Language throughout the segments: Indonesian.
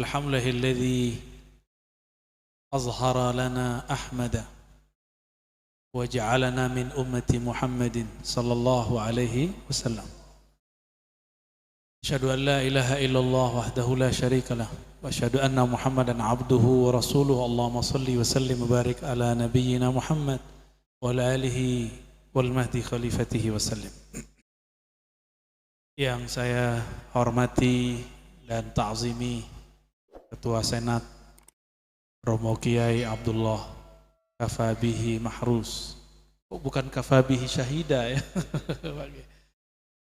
الحمد لله الذي أظهر لنا أحمد وجعلنا من أمة محمد صلى الله عليه وسلم. أشهد أن لا إله إلا الله وحده لا شريك له وأشهد أن محمدا عبده ورسوله. اللهم صل وسلم وبارك على نبينا محمد وعلى آله والمهدي خليفته وسلم. Yang saya hormati dan ta'zimi Ketua Senat Romo Kiai Abdullah Kafabihi Mahrus. Oh, bukan Kafabihi Syahida ya.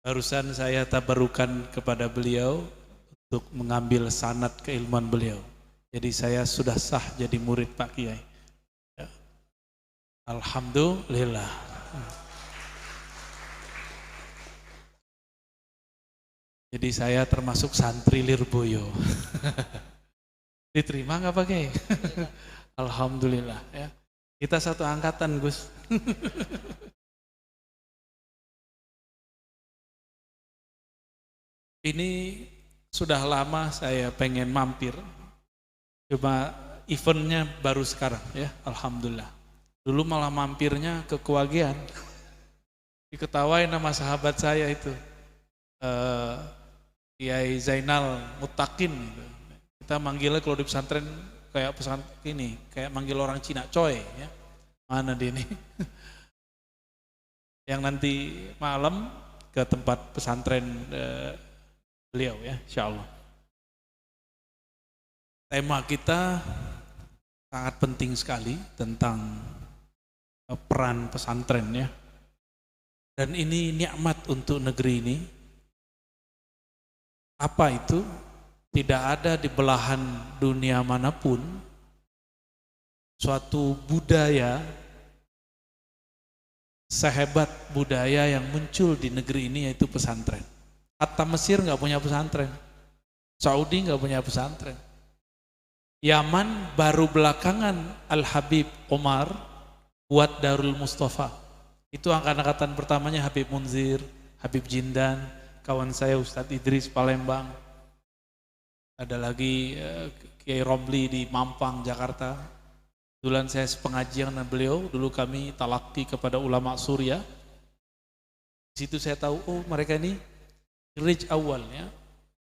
Barusan saya tabarukan kepada beliau untuk mengambil sanad keilmuan beliau. Jadi saya sudah sah jadi murid Pak Kiai. Ya. Alhamdulillah. Jadi saya termasuk santri Lirboyo. Diterima nggak Pak Kiai? Alhamdulillah ya. Kita satu angkatan Gus. Ini sudah lama saya pengen mampir. Cuma eventnya baru sekarang ya. Alhamdulillah. Dulu malah mampirnya ke Kewagian. Diketawain sama sahabat saya itu. Kiai Zainal Mutakin gitu. Kita manggilnya kalau di pesantren kayak ini, kayak manggil orang Cina, coy ya. Mana dia nih? Yang nanti malam ke tempat pesantren beliau ya, insyaallah. Tema kita sangat penting sekali tentang peran pesantren ya. Dan ini nikmat untuk negeri ini. Apa itu? Tidak ada di belahan dunia manapun suatu budaya sehebat budaya yang muncul di negeri ini, yaitu pesantren. Hatta Mesir nggak punya pesantren, Saudi nggak punya pesantren, Yaman baru belakangan Al-Habib Omar buat Darul Mustafa. Itu angkatan pertamanya Habib Munzir, Habib Jindan, kawan saya Ustadz Idris Palembang, ada lagi Kiai Romli di Mampang, Jakarta. Kebetulan saya sepengajian dengan beliau, dulu kami talaki kepada ulama Suriah. Di situ saya tahu, oh mereka ini generasi awal ya,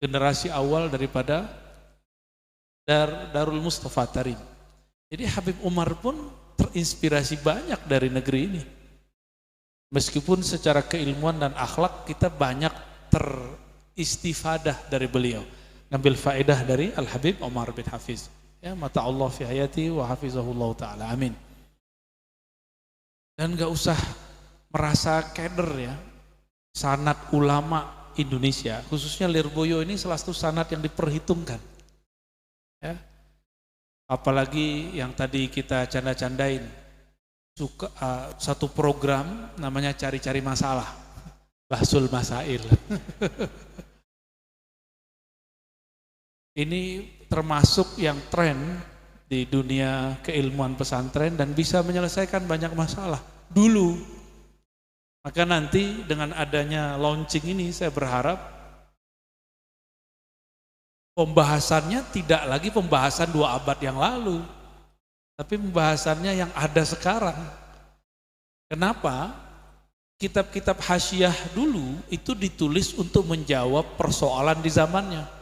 generasi awal daripada Darul Mustafa Tarim. Jadi Habib Umar pun terinspirasi banyak dari negeri ini. Meskipun secara keilmuan dan akhlak kita banyak teristifadah dari beliau, ngambil faedah dari Al-Habib Umar bin Hafiz. Ya, mata Allah fi hayati wa hafizahullah ta'ala. Amin. Dan gak usah merasa keder ya. Sanad ulama Indonesia, khususnya Lirboyo ini salah satu sanad yang diperhitungkan. Ya. Apalagi yang tadi kita canda-candain, satu program namanya cari-cari masalah, Bahsul Masail. Ini termasuk yang tren di dunia keilmuan pesantren dan bisa menyelesaikan banyak masalah dulu. Maka nanti dengan adanya launching ini saya berharap pembahasannya tidak lagi pembahasan 2 abad yang lalu, tapi pembahasannya yang ada sekarang. Kenapa? Kitab-kitab hasyiah dulu itu ditulis untuk menjawab persoalan di zamannya.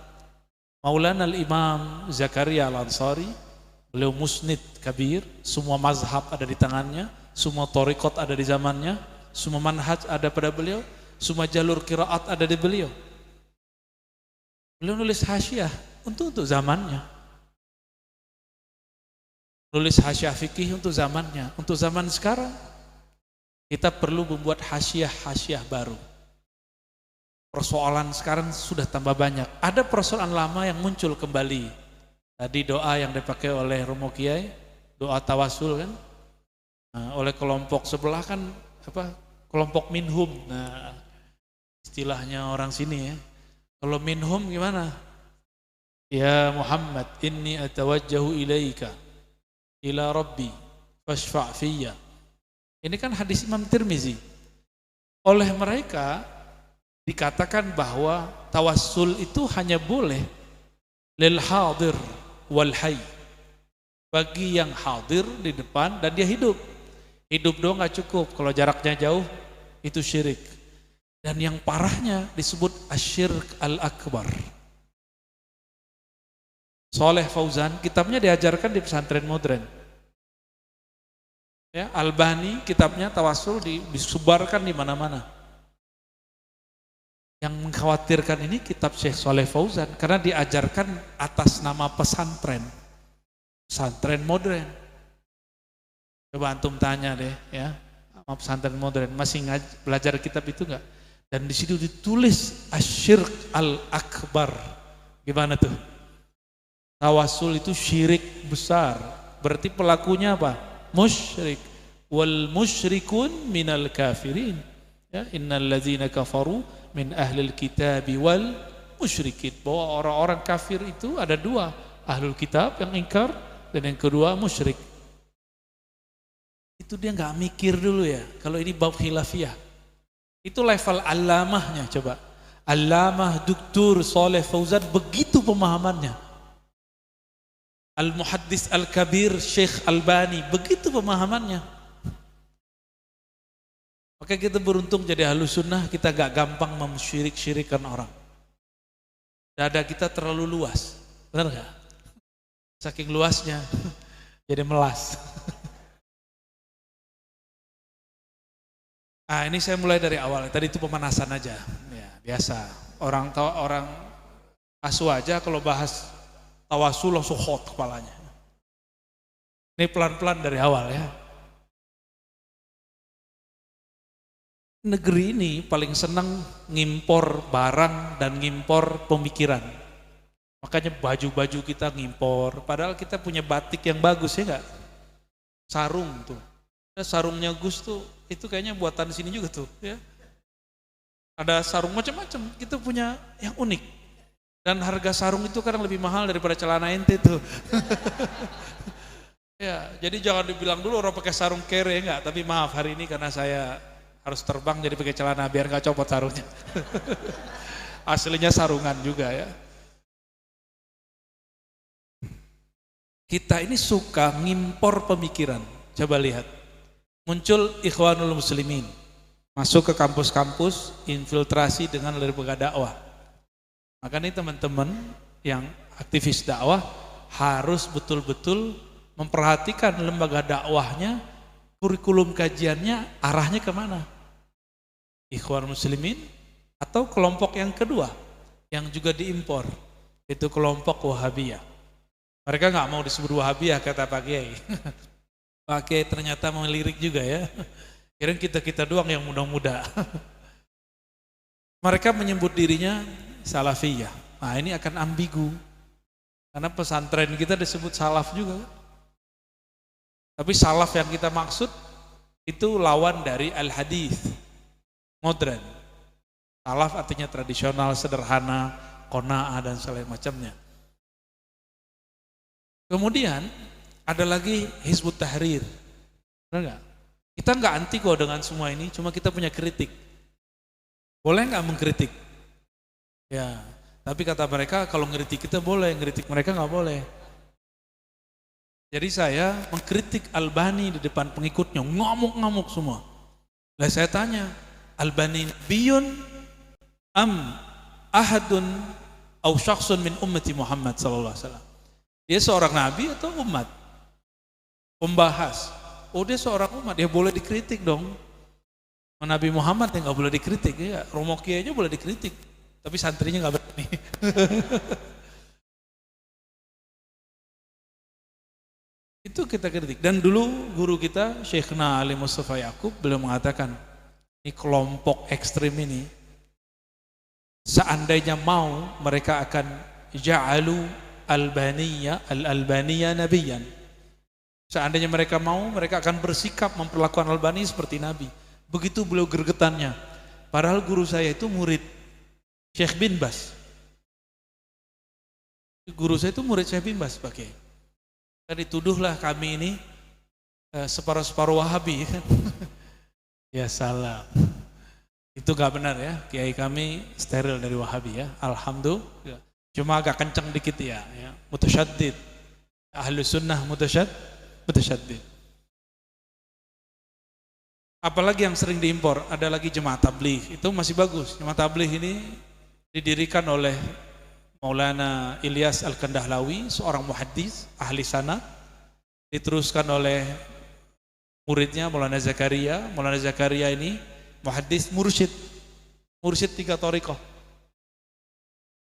Maulana al-Imam Zakaria al-Ansari, beliau musnid kabir, semua mazhab ada di tangannya, semua thariqat ada di zamannya, semua manhaj ada pada beliau, semua jalur qiraat ada di beliau. Beliau nulis hasyiah untuk zamannya. Nulis hasyiah fikih untuk zamannya. Untuk zaman sekarang kita perlu membuat hasyiah baru. Persoalan sekarang sudah tambah banyak. Ada persoalan lama yang muncul kembali. Tadi doa yang dipakai oleh Romo Kiai, doa tawasul kan, oleh kelompok sebelah kan apa? Kelompok minhum. Nah, istilahnya orang sini ya. Kalau minhum gimana? Ya Muhammad, inni atawajjahu ilaika ila rabbi fashfa' fiyya. Ini kan hadis Imam Tirmizi. Oleh mereka dikatakan bahwa tawassul itu hanya boleh lil hadir wal hayy, bagi yang hadir di depan dan dia hidup. Hidup doang nggak cukup, kalau jaraknya jauh itu syirik. Dan yang parahnya disebut asyirk al-akbar. Saleh Fauzan kitabnya diajarkan di pesantren modern. Ya, Albani kitabnya tawasul disebarkan di mana-mana. Yang mengkhawatirkan ini kitab Syekh Saleh Fauzan karena diajarkan atas nama pesantren. Pesantren modern. Coba antum tanya deh ya, sama pesantren modern masih belajar kitab itu enggak? Dan di situ ditulis asyirk al-akbar. Gimana tuh? Tawasul itu syirik besar. Berarti pelakunya apa? Musyrik. Wal musyrikun minal kafirin. Ya, innal ladzina kafaru min ahlil kitabi wal musyrikin. Bahwa orang-orang kafir itu ada dua, ahlul kitab yang ingkar dan yang kedua musyrik. Itu dia nggak mikir dulu ya, kalau ini bab khilafiyah. Itu level alamahnya coba. Alamah Dr. Saleh Fauzan begitu pemahamannya. Al-Muhaddis Al-Kabir Syekh Albani begitu pemahamannya. Maka kita beruntung jadi Ahlus Sunnah, kita gak gampang mensyirik-syirikan orang. Dada kita terlalu luas, benar gak? Saking luasnya jadi melas. Ini saya mulai dari awal. Tadi itu pemanasan aja, ya biasa. Orang asu aja kalau bahas tawasul langsung hot kepalanya. Ini pelan-pelan dari awal ya. Negeri ini paling senang ngimpor barang dan ngimpor pemikiran. Makanya baju-baju kita ngimpor. Padahal kita punya batik yang bagus ya enggak? Sarung tuh. Sarungnya Gus tuh itu kayaknya buatan sini juga tuh ya. Ada sarung macam-macam, kita punya yang unik. Dan harga sarung itu kadang lebih mahal daripada celana ente tuh. Ya, jadi jangan dibilang dulu orang pakai sarung kere enggak, tapi maaf hari ini karena saya harus terbang jadi pakai celana biar enggak copot sarungnya. Aslinya sarungan juga ya. Kita ini suka ngimpor pemikiran. Coba lihat. Muncul Ikhwanul Muslimin, masuk ke kampus-kampus, infiltrasi dengan lembaga dakwah. Maka nih teman-teman yang aktivis dakwah harus betul-betul memperhatikan lembaga dakwahnya, kurikulum kajiannya arahnya kemana. Ikhwanul Muslimin atau kelompok yang kedua yang juga diimpor, itu kelompok Wahabiyah. Mereka nggak mau disebut Wahabiyah kata Pak Kiai. Pakai ternyata melirik juga ya. Kirain kita doang yang muda-muda. Mereka menyebut dirinya Salafiyah. Nah ini akan ambigu. Karena pesantren kita disebut salaf juga. Tapi salaf yang kita maksud itu lawan dari al-hadis. Modern. Salaf artinya tradisional, sederhana, qanaah dan selain macamnya. Kemudian ada lagi Hizbut Tahrir, benar nggak? Kita nggak anti kok dengan semua ini, cuma kita punya kritik. Boleh nggak mengkritik? Ya, tapi kata mereka kalau ngeritik kita boleh, ngeritik mereka nggak boleh. Jadi saya mengkritik Albani di depan pengikutnya, ngamuk-ngamuk semua. Lah saya tanya, Albani biyun am ahadun au syakhsun min ummati Muhammad sallallahu alaihi wasallam. Dia seorang nabi atau umat? Pembahas, oh dia seorang umat, dia boleh dikritik dong. Nabi Muhammad yang nggak boleh dikritik ya, Romo Kiainya boleh dikritik, tapi santrinya nggak berani. Itu kita kritik. Dan dulu guru kita Syekhna Ali Mustafa Yaqub beliau mengatakan, ini kelompok ekstrim ini, seandainya mau mereka akan ja'alu al-Albaniya nabiyan. Seandainya mereka mau, mereka akan bersikap memperlakukan Albani seperti Nabi. Begitu beliau gergetannya. Padahal guru saya itu murid Syekh bin Bas. Guru saya itu murid Syekh bin Bas, Pak Kiai. Dan dituduhlah kami ini separuh-separuh Wahabi. Ya salah. Itu gak benar ya. Kiai kami steril dari Wahabi ya. Alhamdulillah. Cuma agak kencang dikit ya. Mutasyaddid. Ahlus sunnah mutasyaddid. Apalagi yang sering diimpor, ada lagi jemaah tabligh, itu masih bagus. Jemaah tabligh ini didirikan oleh Maulana Ilyas Al-Kandahlawi, seorang muhaddis, ahli sanad, diteruskan oleh muridnya Maulana Zakaria. Maulana Zakaria ini muhaddis mursyid 3 thariqah.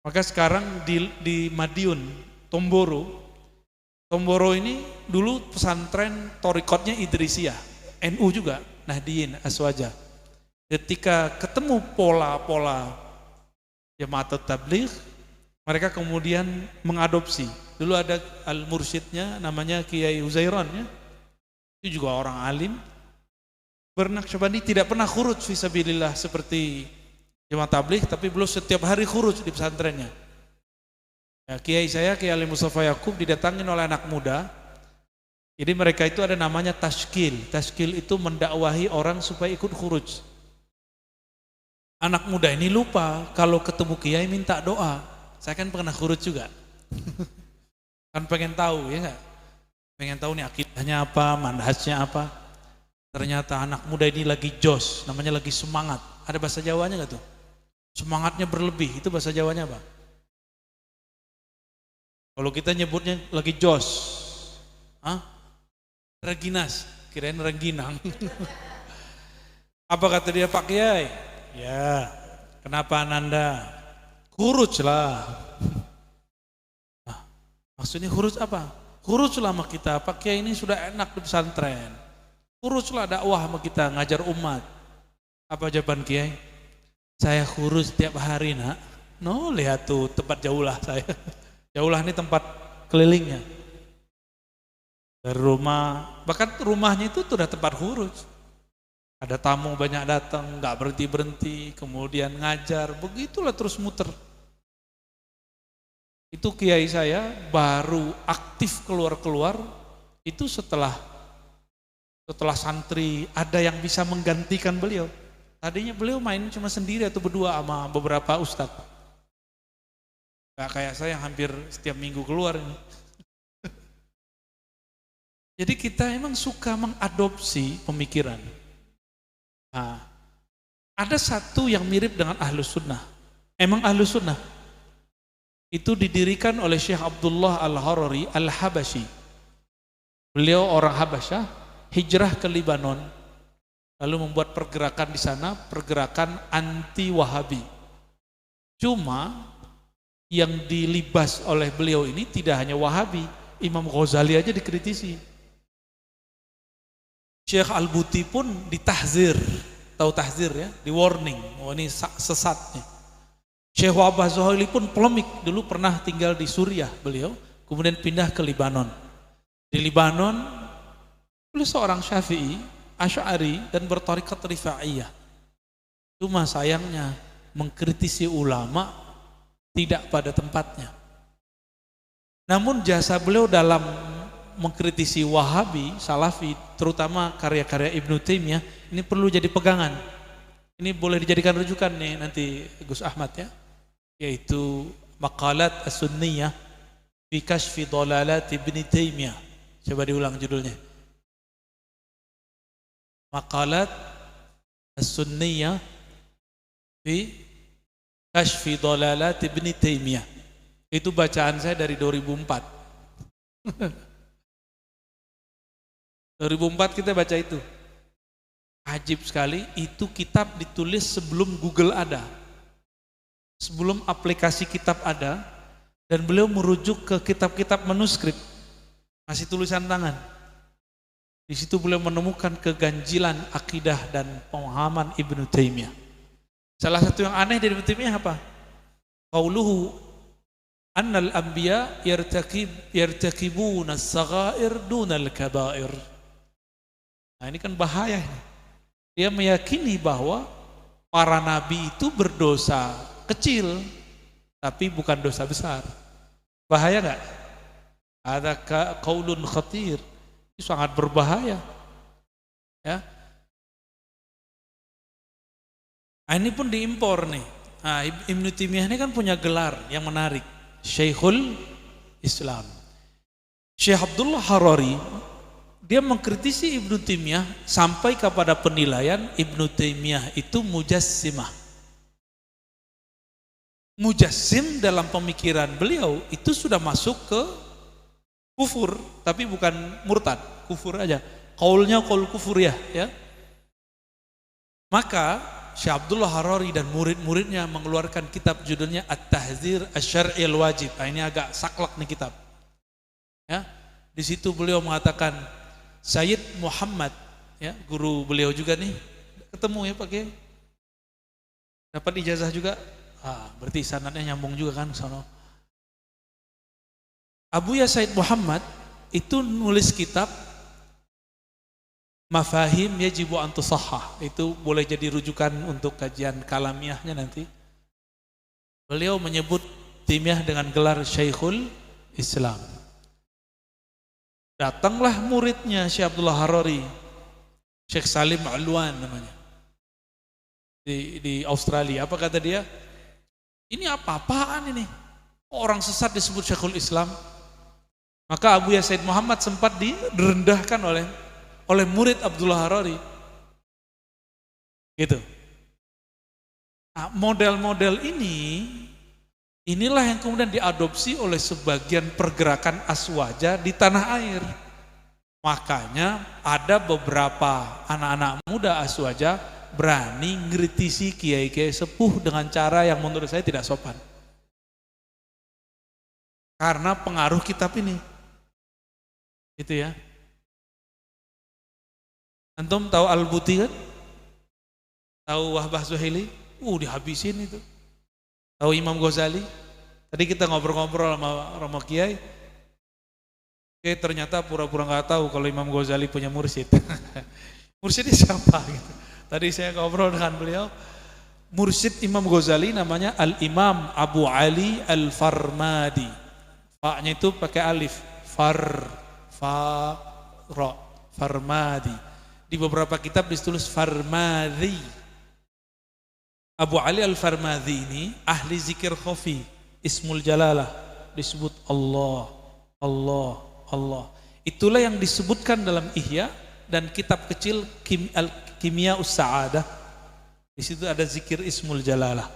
Maka sekarang di Madiun, Tomboro ini dulu pesantren thariqatnya Idrisiyah, NU juga, Nahdiyin, Aswaja. Ketika ketemu pola-pola jemaat tabligh, mereka kemudian mengadopsi. Dulu ada al-mursyidnya namanya Kiai Uzairan ya. Itu juga orang alim. Bernaqsyabandi tidak pernah khuruj fisabilillah seperti jemaat tabligh, tapi beliau setiap hari khuruj di pesantrennya. Ya, Kiai saya, Kiai Ali Mustafa Yakub, didatangin oleh anak muda. Jadi mereka itu ada namanya tashkil. Tashkil itu mendakwahi orang supaya ikut khuruj. Anak muda ini lupa kalau ketemu Kiai minta doa. Saya kan pernah khuruj juga. Kan pengen tahu ya enggak? Pengen tahu nih akidahnya apa, manhajnya apa. Ternyata anak muda ini lagi jos, namanya lagi semangat. Ada bahasa Jawanya enggak tuh? Semangatnya berlebih, itu bahasa Jawanya apa? Kalau kita nyebutnya lagi jos. Hah? Reginas, kirain rengginang. Apa kata dia, Pak Kiai? Ya, kenapa Ananda? Khuruj lah. Nah, maksudnya khuruj apa? Khuruj lah sama kita, Pak Kiai ini sudah enak di pesantren. Khuruj lah dakwah sama kita, ngajar umat. Apa jawaban Kiai? Saya khuruj tiap hari nak. No, lihat tuh tempat jauhlah saya. Jauhlah ini tempat kelilingnya. Dari rumah, bahkan rumahnya itu sudah tempat khuruj. Ada tamu banyak datang, nggak berhenti-berhenti, kemudian ngajar, begitulah terus muter. Itu kiai saya baru aktif keluar-keluar, itu setelah santri ada yang bisa menggantikan beliau. Tadinya beliau main cuma sendiri atau berdua sama beberapa ustadz. Gak kayak saya yang hampir setiap minggu keluar ini. Jadi kita emang suka mengadopsi pemikiran. Nah, ada satu yang mirip dengan Ahlus Sunnah. Emang Ahlus Sunnah itu didirikan oleh Syekh Abdullah Al-Harari Al-Habashi. Beliau orang Habasyah, hijrah ke Libanon, lalu membuat pergerakan di sana, pergerakan anti-Wahabi. Cuma yang dilibas oleh beliau ini tidak hanya Wahabi, Imam Ghazali aja dikritisi. Syekh Al-Buti pun ditahzir, tahu tahzir ya, di warning, oh ini sesat nih. Syekh Wahbah Zuhaili pun polemik, dulu pernah tinggal di Suriah beliau, kemudian pindah ke Libanon. Di Libanon, beliau seorang Syafi'i, Asy'ari dan bertarikat Rifa'iyah. Cuma sayangnya mengkritisi ulama tidak pada tempatnya. Namun jasa beliau dalam mengkritisi Wahabi, Salafi, terutama karya-karya Ibnu Taimiyah, ini perlu jadi pegangan. Ini boleh dijadikan rujukan nih nanti Gus Ahmad ya, yaitu Maqalat As-Sunniyah fi Kashfi Dhalalat Ibnu Taimiyah. Coba diulang judulnya. Maqalat As-Sunniyah fi Kashfi Dhalalat Ibnu Taimiyah. Itu bacaan saya dari 2004. 2004 kita baca itu. Ajib sekali, itu kitab ditulis sebelum Google ada. Sebelum aplikasi kitab ada, dan beliau merujuk ke kitab-kitab manuskrip. Masih tulisan tangan. Di situ beliau menemukan keganjilan akidah dan pemahaman Ibnu Taimiyah. Salah satu yang aneh dari Ibnu Taimiyah apa? Qauluhu annal anbiya yartakibuna as-saghair dunal kabair. Nah, ini kan bahaya. Dia meyakini bahwa para nabi itu berdosa kecil, tapi bukan dosa besar. Bahaya nggak? Ada qaulun khatir. Itu sangat berbahaya. Ya. Nah, ini pun diimpor nih. Nah, Ibnu Taimiyah ini kan punya gelar yang menarik. Syekhul Islam. Syekh Abdullah Harari dia mengkritisi Ibnu Taimiyah sampai kepada penilaian Ibnu Taimiyah itu mujassimah. Mujassim dalam pemikiran beliau itu sudah masuk ke kufur, tapi bukan murtad, kufur aja. Qaulnya qaul kufur ya. Maka Syekh Abdullah Harari dan murid-muridnya mengeluarkan kitab judulnya At-Tahdzir Asy-Syar'i Al-Wajib. Nah, ini agak saklek nih kitab. Ya. Di situ beliau mengatakan Sayyid Muhammad, ya, guru beliau juga nih, ketemu ya Pak Kiai. Dapat ijazah juga. Berarti sanadnya nyambung juga kan sono. Abuya Sayyid Muhammad itu nulis kitab Mafahim Yajibu an Tusahhah. Itu boleh jadi rujukan untuk kajian kalamiahnya nanti. Beliau menyebut Taimiyah dengan gelar Syekhul Islam. Datanglah muridnya Syekh Abdullah Harari, Syekh Salim Alwan namanya, di Australia. Apa kata dia? Ini apa-apaan ini? Orang sesat disebut Syekhul Islam. Maka Abuya Sayyid Muhammad sempat direndahkan oleh murid Abdullah Harari. Gitu. Nah, model-model inilah yang kemudian diadopsi oleh sebagian pergerakan aswaja di tanah air. Makanya ada beberapa anak-anak muda aswaja berani ngritisi kiai-kiai sepuh dengan cara yang menurut saya tidak sopan. Karena pengaruh kitab ini. Gitu ya. Antum tahu Al-Buti kan? Tahu Wahbah Zuhaili? Dihabisin itu. Tahu Imam Ghazali? Tadi kita ngobrol-ngobrol sama Kiai. Ternyata pura-pura nggak tahu kalau Imam Ghazali punya mursyid. Mursyidnya siapa gitu. Tadi saya ngobrol dengan beliau. Mursyid Imam Ghazali namanya Al-Imam Abu Ali Al-Farmadi. Fa-nya itu pakai alif. Farmadi. Di beberapa kitab ditulis Farmadi. Abu Ali Al-Farmadhi ini ahli zikir khafi, Ismul Jalalah, disebut Allah, Allah, Allah. Itulah yang disebutkan dalam Ihya dan kitab kecil Kimia Us-Sa'adah. Di situ ada zikir Ismul Jalalah.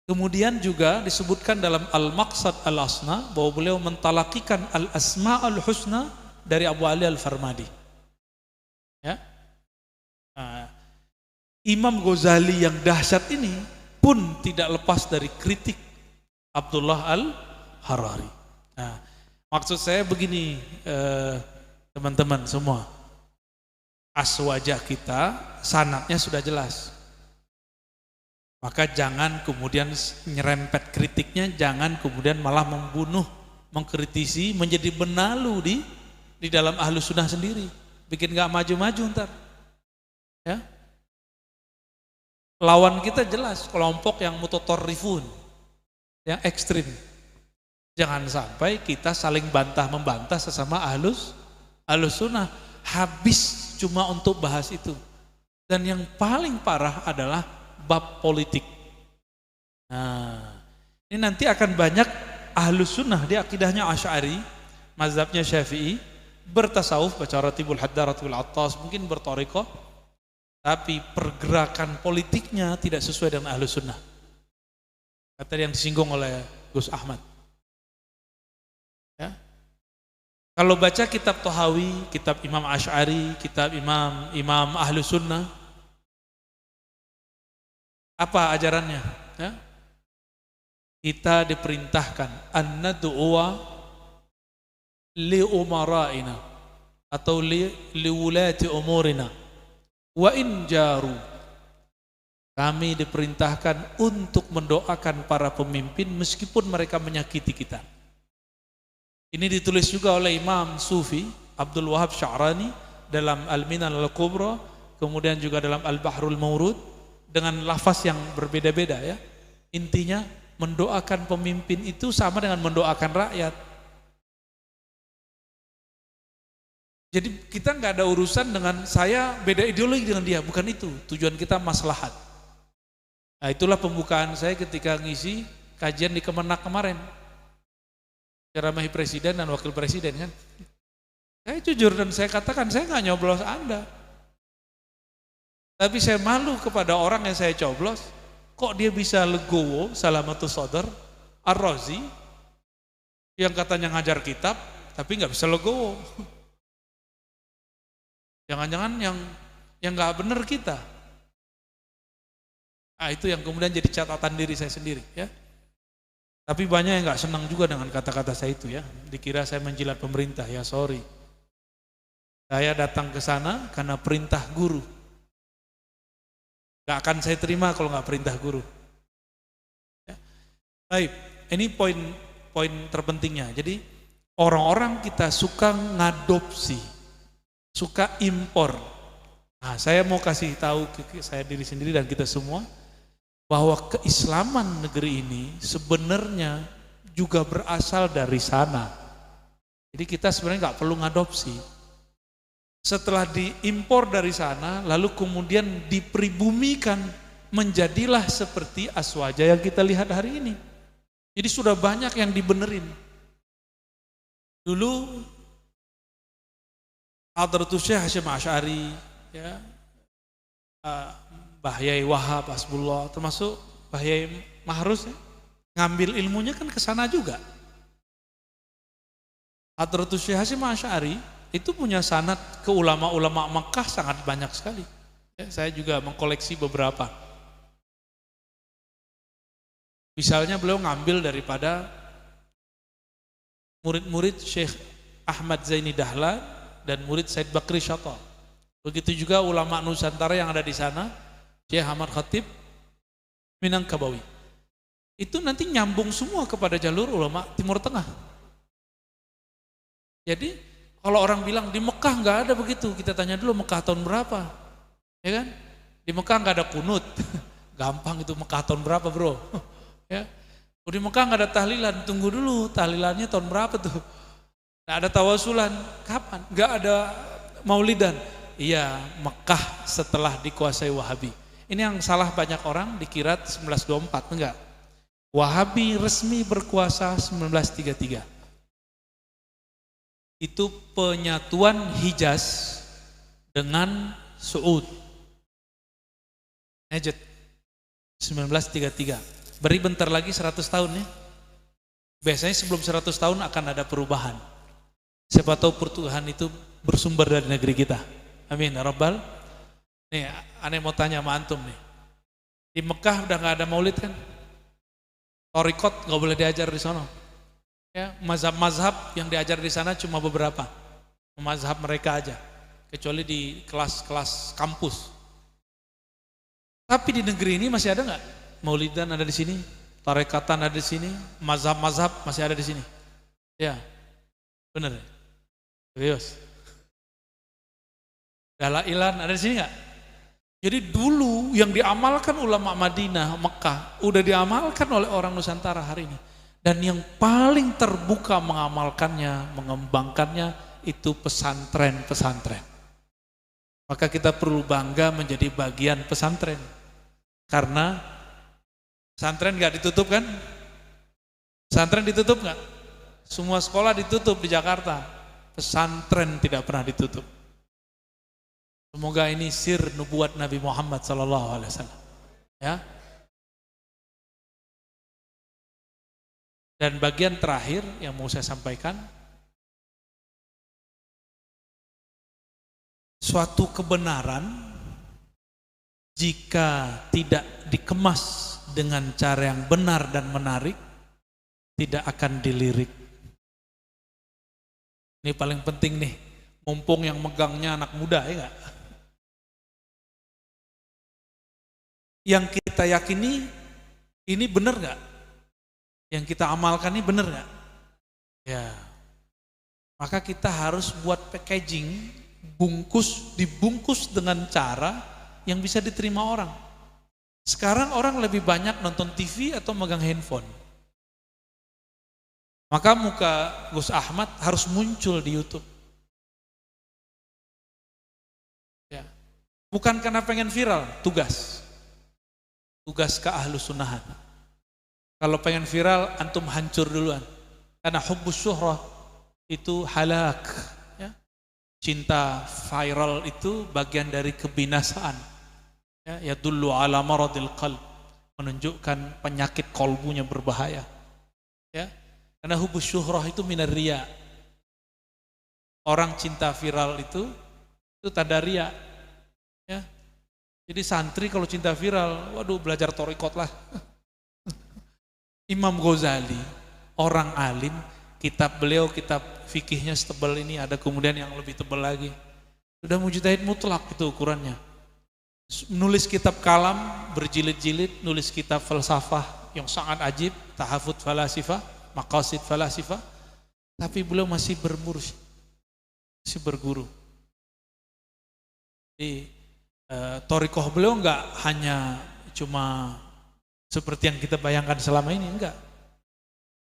Kemudian juga disebutkan dalam Al-Maqsad Al-Asna bahwa beliau mentalakikan Al-Asma Al-Husna dari Abu Ali Al-Farmadi. Ya. Imam Ghazali yang dahsyat ini pun tidak lepas dari kritik Abdullah Al-Harari. Nah, maksud saya begini, teman-teman semua, aswajah kita sanadnya sudah jelas. Maka jangan kemudian nyerempet kritiknya, jangan kemudian malah membunuh, mengkritisi, menjadi benalu di dalam Ahlus Sunnah sendiri, bikin gak maju-maju ntar. Ya. Lawan kita jelas, kelompok yang mutatarrifun, yang ekstrim. Jangan sampai kita saling bantah-membantah sesama ahlus sunnah, habis cuma untuk bahas itu. Dan yang paling parah adalah bab politik. Nah, ini nanti akan banyak ahlus sunnah, dia akidahnya Asy'ari, mazhabnya Syafi'i, bertasawuf, baca Ratibul Haddad, Ratibul Attas, mungkin berthariqah, tapi pergerakan politiknya tidak sesuai dengan Ahlus Sunnah. Kata yang disinggung oleh Gus Ahmad. Ya. Kalau baca kitab Tohawi, kitab Imam Asy'ari, kitab Imam Ahlus Sunnah, apa ajarannya? Ya. Kita diperintahkan an-nad'uwa li umara'ina atau li wulati umurina. Wa in jaru, kami diperintahkan untuk mendoakan para pemimpin meskipun mereka menyakiti kita. Ini ditulis juga oleh Imam Sufi Abdul Wahab Sya'rani dalam Al-Minan Al-Kubra, kemudian juga dalam Al-Bahrul Mawrud dengan lafaz yang berbeda-beda ya. Intinya mendoakan pemimpin itu sama dengan mendoakan rakyat. Jadi kita nggak ada urusan dengan saya beda ideologi dengan dia, bukan itu. Tujuan kita maslahat. Nah, itulah pembukaan saya ketika ngisi kajian di Kemenak kemarin, ceramahi presiden dan wakil presiden kan. Saya jujur dan saya katakan saya nggak nyoblos Anda, tapi saya malu kepada orang yang saya coblos. Kok dia bisa legowo, Salamatus Sodor, Ar-Razi, yang katanya ngajar kitab, tapi nggak bisa legowo. Jangan-jangan yang nggak benar kita. Nah, itu yang kemudian jadi catatan diri saya sendiri, ya. Tapi banyak yang nggak senang juga dengan kata-kata saya itu, ya. Dikira saya menjilat pemerintah, ya sorry. Saya datang ke sana karena perintah guru. Gak akan saya terima kalau nggak perintah guru. Ya. Baik, ini poin terpentingnya. Jadi orang-orang kita suka ngadopsi, suka impor. Nah, saya mau kasih tahu ke saya diri sendiri dan kita semua bahwa keislaman negeri ini sebenarnya juga berasal dari sana. Jadi kita sebenarnya nggak perlu ngadopsi. Setelah diimpor dari sana, lalu kemudian dipribumikan, menjadilah seperti Aswaja yang kita lihat hari ini. Jadi sudah banyak yang dibenerin. Dulu Hadratus Syekh Hasyim Asy'ari, ya, Mbah Yai Wahab Hasbullah, termasuk Mbah Yai Mahrus, ya, ngambil ilmunya kan ke sana juga. Hadratus Syekh Hasyim Asy'ari itu punya sanad ke ulama-ulama Mekah sangat banyak sekali. Ya, saya juga mengkoleksi beberapa. Misalnya beliau ngambil daripada murid-murid Syekh Ahmad Zaini Dahlan dan murid Said Bakri Syata. Begitu juga ulama Nusantara yang ada di sana, Syekh Ahmad Khatib Minangkabawi. Itu nanti nyambung semua kepada jalur ulama Timur Tengah. Jadi kalau orang bilang di Mekah nggak ada begitu, kita tanya dulu Mekah tahun berapa, ya kan? Di Mekah nggak ada kunut, gampang itu Mekah tahun berapa bro, ya? Di Mekah nggak ada tahlilan, tunggu dulu tahlilannya tahun berapa tuh? Nggak ada tawasulan, kapan? Nggak ada maulidan, iya Mekah setelah dikuasai Wahabi. Ini yang salah banyak orang dikira 1924, enggak. Wahabi resmi berkuasa 1933. Itu penyatuan Hijaz dengan Suud. Najd 1933. Beri bentar lagi 100 tahun ya. Biasanya sebelum 100 tahun akan ada perubahan. Siapa tahu pertuhan itu bersumber dari negeri kita. Amin ya rabbal. Nih, aneh mau tanya sama antum nih. Di Mekah udah nggak ada maulid kan? Torikot nggak boleh diajar di sana. Ya, mazhab-mazhab yang diajar di sana cuma beberapa, mazhab mereka aja, kecuali di kelas-kelas kampus. Tapi di negeri ini masih ada nggak? Maulidan ada di sini, tarekatan ada di sini, mazhab-mazhab masih ada di sini. Ya, benar. Serius. Dalailan ada di sini nggak? Jadi dulu yang diamalkan ulama Madinah, Mekah, udah diamalkan oleh orang Nusantara hari ini. Dan yang paling terbuka mengamalkannya, mengembangkannya itu pesantren-pesantren. Maka kita perlu bangga menjadi bagian pesantren. Karena pesantren gak ditutup kan? Pesantren ditutup gak? Semua sekolah ditutup di Jakarta. Pesantren tidak pernah ditutup. Semoga ini sir nubuat Nabi Muhammad SAW. Ya. Dan bagian terakhir yang mau saya sampaikan, suatu kebenaran jika tidak dikemas dengan cara yang benar dan menarik, tidak akan dilirik. Ini paling penting nih, mumpung yang megangnya anak muda, ya enggak? Yang kita yakini ini benar enggak? Yang kita amalkan ini benar nggak? Ya, maka kita harus buat packaging, dibungkus dengan cara yang bisa diterima orang. Sekarang orang lebih banyak nonton TV atau megang handphone. Maka muka Gus Ahmad harus muncul di YouTube. Ya, bukan karena pengen viral, tugas ke ahlu sunnahan. Kalau pengen viral, antum hancur duluan. Karena hubbus syuhrah itu halak. Ya. Cinta viral itu bagian dari kebinasaan. Ya dulu ala maradil qalb, menunjukkan penyakit kolbunya berbahaya. Ya. Karena hubbus syuhrah itu minar riya. Orang cinta viral itu tanda riya. Ya. Jadi santri kalau cinta viral, waduh belajar thariqat lah. Imam Ghazali, orang alim, kitab beliau, kitab fikihnya setebal ini, ada kemudian yang lebih tebal lagi. Sudah mujtahid mutlak itu ukurannya. Nulis kitab kalam berjilid-jilid, nulis kitab falsafah yang sangat ajib, tahafud falasifah, maqasid falasifah, tapi beliau masih bermursyid, masih berguru. Jadi thariqah beliau enggak hanya cuma seperti yang kita bayangkan selama ini, enggak.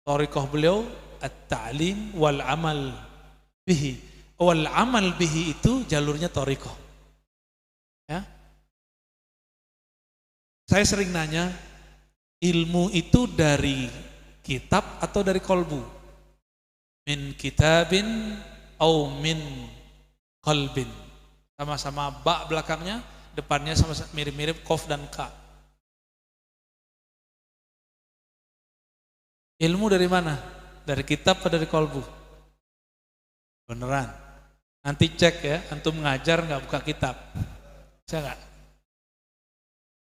Thariqah beliau at-ta'lim wal amal bihi. Wal amal bihi itu jalurnya thariqah. Ya. Saya sering nanya, ilmu itu dari kitab atau dari kolbu? Min kitabin au min qalbin. Sama-sama ba belakangnya, depannya sama mirip-mirip qaf dan ka. Ilmu dari mana? Dari kitab atau dari kolbu? Beneran. Nanti cek ya, antum ngajar nggak buka kitab? Bisa nggak?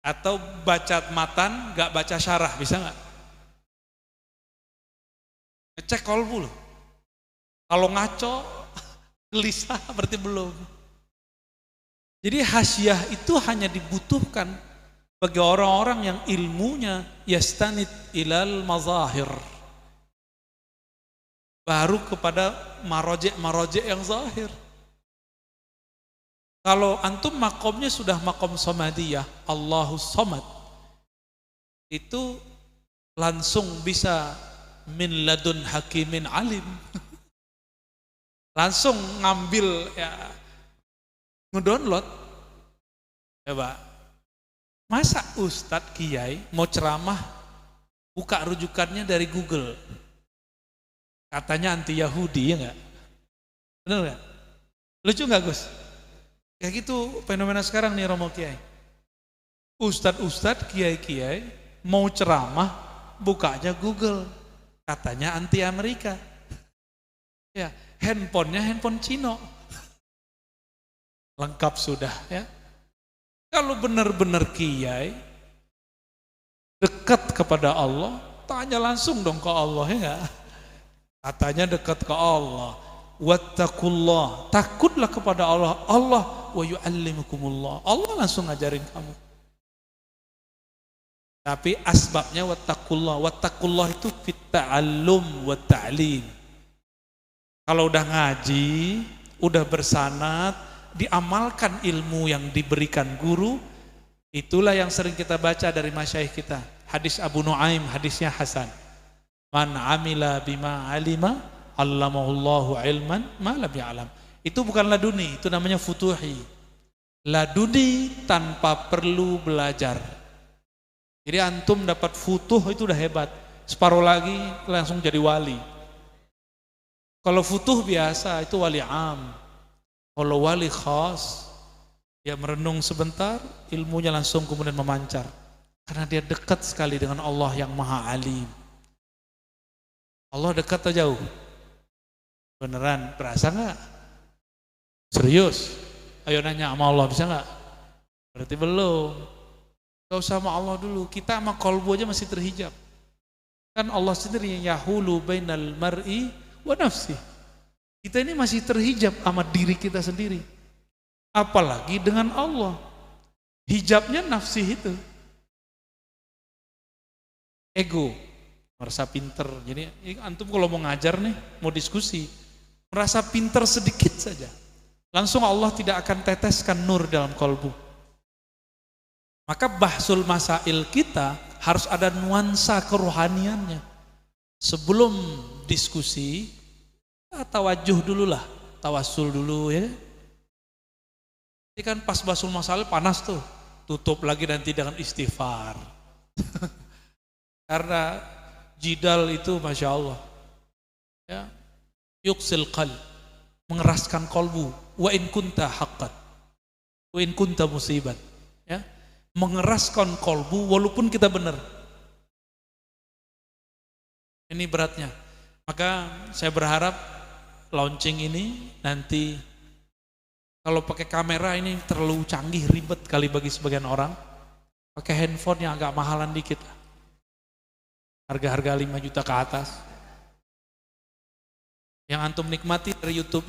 Atau baca matan nggak baca syarah, bisa nggak? Ngecek kolbu loh. Kalau ngaco, gelisah berarti belum. Jadi hasyiah itu hanya dibutuhkan bagi orang-orang yang ilmunya yastanid ilal mazahir, baru kepada marojek yang zahir. Kalau antum makomnya sudah makom somadiyah, Allahus somad, itu langsung bisa min ladun hakimin alim. Langsung ngambil ya, ngedownload. Coba, masa Ustadz Kiai mau ceramah buka rujukannya dari Google? Katanya anti Yahudi, ya enggak? Benar enggak? Lucu enggak Gus? Kayak gitu fenomena sekarang nih Romo Kiai. Ustadz Kiai mau ceramah bukanya Google. Katanya anti Amerika. Ya, handphonenya handphone Cino. Lengkap sudah ya. Kalau benar-benar Kiai dekat kepada Allah, tanya langsung dong ke Allah, ya enggak? Katanya dekat ke Allah. Wattaqullah, takutlah kepada Allah. Allah wa yu'allimukumullah. Allah langsung ngajarin kamu. Tapi asbabnya wattaqullah. Wattaqullah itu fit ta'allum wa ta'lim. Kalau udah ngaji, udah bersanad, diamalkan ilmu yang diberikan guru, itulah yang sering kita baca dari masyayikh kita. Hadis Abu Nuaim, hadisnya Hasan. Man amila bima alima, allamahullahu ilman ma lam ya'lam. Itu bukan laduni, itu namanya futuhi. Laduni tanpa perlu belajar. Jadi antum dapat futuh itu udah hebat. Separuh lagi langsung jadi wali. Kalau futuh biasa itu wali am. Kalau wali khas, dia merenung sebentar, ilmunya langsung kemudian memancar. Karena dia dekat sekali dengan Allah yang maha alim. Allah dekat atau jauh? Beneran, berasa nggak? Serius? Ayo nanya sama Allah, bisa nggak? Berarti belum. Gak usah sama Allah dulu, kita sama kolbu aja masih terhijab. Kan Allah sendiri yang yahulu bainal mar'i wa nafsi. Kita ini masih terhijab sama diri kita sendiri. Apalagi dengan Allah. Hijabnya nafsi itu. Ego. Merasa pinter. Jadi antum kalau mau ngajar nih, mau diskusi, merasa pinter sedikit saja. Langsung Allah tidak akan teteskan nur dalam kolbu. Maka bahsul masail kita harus ada nuansa kerohaniannya. Sebelum diskusi, tawajuh dulu lah, tawasul dulu ya. Ini kan pas bahsul masalah panas tuh, tutup lagi nanti dengan istighfar. Karena jidal itu Masya Allah, ya, yuksil qalb, mengeraskan kolbu, wa in kunta haqqan, wa in kunta musiban, ya, mengeraskan kolbu walaupun kita benar. Ini beratnya. Maka saya berharap launching ini nanti kalau pakai kamera ini terlalu canggih, ribet kali bagi sebagian orang. Pakai handphone yang agak mahalan dikit lah. Harga-harga 5 juta ke atas. Yang antum nikmati dari YouTube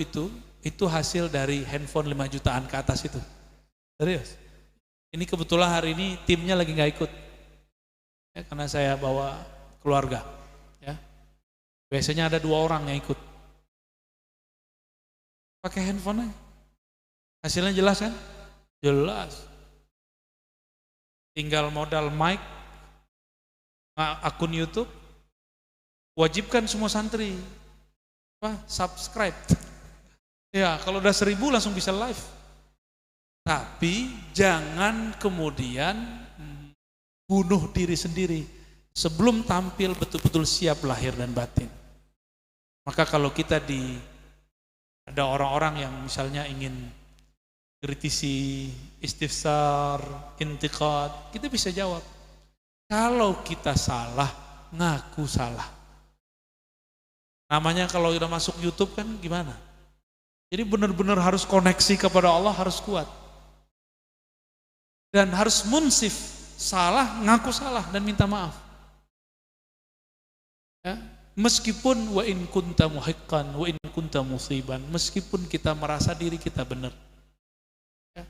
itu hasil dari handphone 5 jutaan ke atas itu. Serius. Ini kebetulan hari ini timnya lagi nggak ikut. Ya, karena saya bawa keluarga. Ya. Biasanya ada 2 orang yang ikut. Pakai handphone aja. Hasilnya jelas kan? Jelas. Tinggal modal mic, akun YouTube, wajibkan semua santri subscribe. Ya, kalau udah 1000 langsung bisa live. Tapi jangan kemudian bunuh diri sendiri sebelum tampil betul-betul siap lahir dan batin. Maka kalau kita ada orang-orang yang misalnya ingin kritisi, istifsar, intiqad, kita bisa jawab. Kalau kita salah, ngaku salah. Namanya kalau udah masuk YouTube kan gimana? Jadi benar-benar harus koneksi kepada Allah, harus kuat. Dan harus munsif, salah, ngaku salah dan minta maaf. Ya, meskipun wa in kunta muhiqqan wa in kunta musiban, meskipun kita merasa diri kita benar. Ya.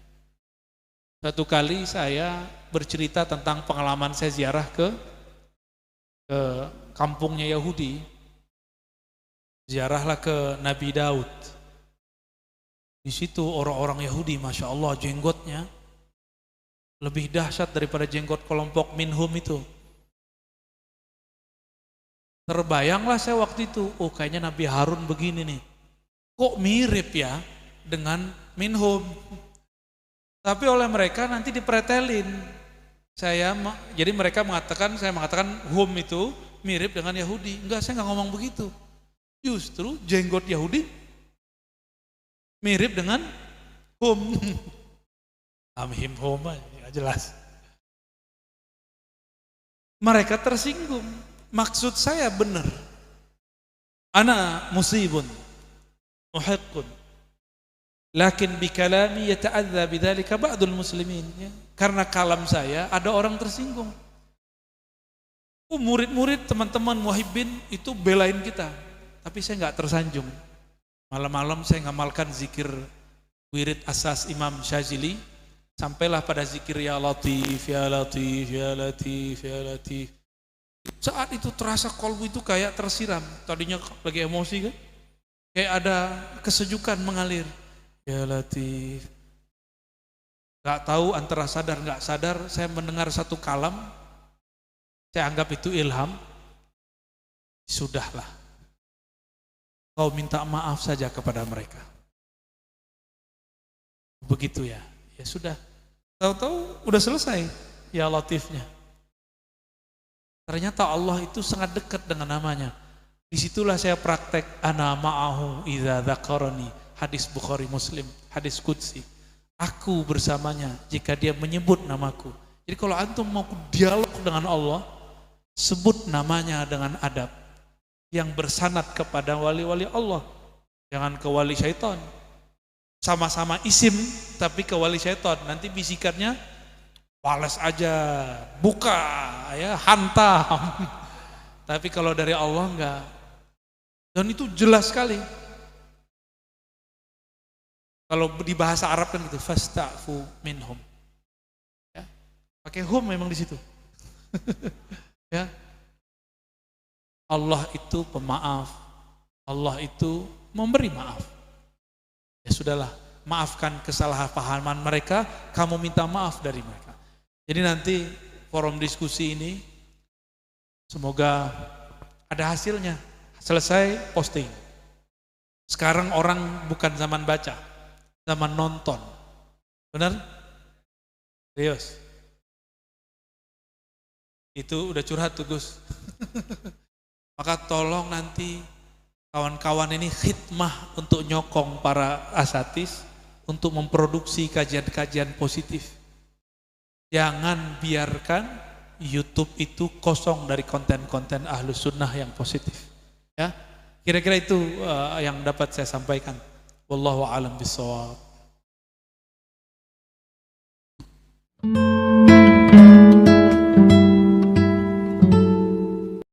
Satu kali saya bercerita tentang pengalaman saya ziarah ke kampungnya Yahudi. Ziarahlah ke Nabi Daud. Di situ orang-orang Yahudi, Masya Allah, jenggotnya lebih dahsyat daripada jenggot kelompok minhum itu. Terbayanglah saya waktu itu, oh kayaknya Nabi Harun begini nih. Kok mirip ya dengan minhum. Tapi oleh mereka nanti dipretelin. Jadi mereka mengatakan, saya mengatakan hum itu mirip dengan Yahudi. Enggak, saya enggak ngomong begitu. Justru jenggot Yahudi mirip dengan hum. Amhim hum aja jelas. Mereka tersinggung. Maksud saya benar. Ana musibun, muhiqqun. Lakin bikalami yata'adza bidzalika ba'dul muslimin. Ya. Karena kalam saya ada orang tersinggung. Murid-murid teman-teman muhibbin itu belain kita. Tapi saya enggak tersanjung. Malam-malam saya ngamalkan zikir wirid asas Imam Syazili. Sampailah pada zikir ya Latif, ya Latif, ya Latif, ya Latif. Saat itu terasa kolbu itu kayak tersiram. Tadinya lagi emosi kan. Kayak ada kesejukan mengalir. Ya Latif. Gak tahu antara sadar gak sadar saya mendengar satu kalam. Saya anggap itu ilham. Sudahlah. Kau minta maaf saja kepada mereka. Begitu ya. Ya sudah. Tahu-tahu udah selesai ya Latifnya. Ternyata Allah itu sangat dekat dengan namanya. Disitulah saya praktek ana ma'ahu idza dzakarani. Hadis Bukhari Muslim, hadis qudsi. Aku bersamanya jika dia menyebut namaku. Jadi kalau antum mau dialog dengan Allah, sebut namanya dengan adab yang bersanad kepada wali-wali Allah. Jangan ke wali syaitan. Sama-sama isim tapi ke wali syaitan. Nanti bisikannya balas aja, buka, ya, hantam. Tapi kalau dari Allah enggak. Dan itu jelas sekali. Kalau di bahasa Arab kan gitu, fasta'fu minhum. Ya, pakai hum memang di situ. Ya. Allah itu pemaaf. Allah itu memberi maaf. Ya sudahlah, maafkan kesalahpahaman mereka, kamu minta maaf dari mereka. Jadi nanti forum diskusi ini semoga ada hasilnya. Selesai posting. Sekarang orang bukan zaman baca, zaman nonton. Benar? Serius. Itu udah curhat tuh Gus. Maka tolong nanti kawan-kawan ini khidmah untuk nyokong para asatis untuk memproduksi kajian-kajian positif. Jangan biarkan YouTube itu kosong dari konten-konten Ahlus Sunnah yang positif. Ya, kira-kira itu yang dapat saya sampaikan. Wallahu a'lam bishawab.